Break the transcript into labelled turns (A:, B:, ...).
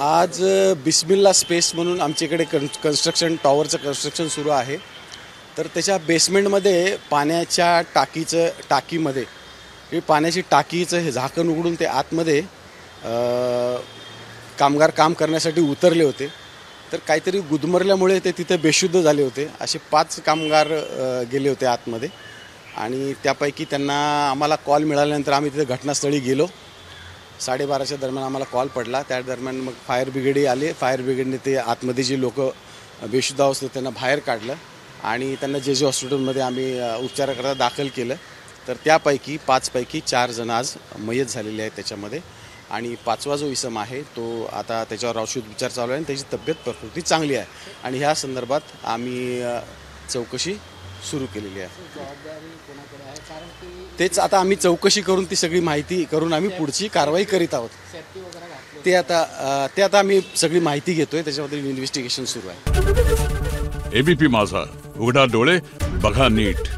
A: आज बिस्मिल्ला स्पेस म्हणून आमच्याकडे कन्स्ट्रक्शन टॉवरचं कन्स्ट्रक्शन सुरू आहे. तर त्याच्या बेसमेंटमध्ये पाण्याच्या टाकीमध्ये हे पाण्याची टाकीचं हे झाकण उघडून ते आतमध्ये कामगार काम करण्यासाठी उतरले होते. तर काहीतरी गुदमरल्यामुळे ते तिथे बेशुद्ध झाले होते. असे 5 कामगार गेले होते आतमध्ये आणि त्यापैकी त्यांना आम्हाला कॉल मिळाल्यानंतर आम्ही तिथे घटनास्थळी गेलो. 12:30च्या दरम्यान आम्हाला कॉल पडला. त्या दरम्यान मग फायर ब्रिगेडही आले. फायर ब्रिगेडने ते आतमध्ये जे लोक बेशुद्ध अवस्थेत त्यांना बाहेर काढलं आणि त्यांना जे हॉस्पिटलमध्ये आम्ही उपचाराकरता दाखल केलं. तर त्यापैकी 5 पैकी 4 जण आज मयत झालेले आहेत त्याच्यामध्ये आणि 5वा जो इसम आहे तो आता त्याच्यावर औषधोपचार चालू आहे आणि त्याची तब्येत प्रकृती चांगली आहे आणि ह्या संदर्भात आम्ही चौकशी सुरू केलेली आहे. तेच आता आम्ही चौकशी करून ती सगळी माहिती करून आम्ही पुढची कारवाई करीत आहोत. ते आता आम्ही सगळी माहिती घेतोय. त्याच्याबद्दल इन्व्हेस्टिगेशन सुरू आहे.
B: एबीपी माझा, उघडा डोळे बघा नीट.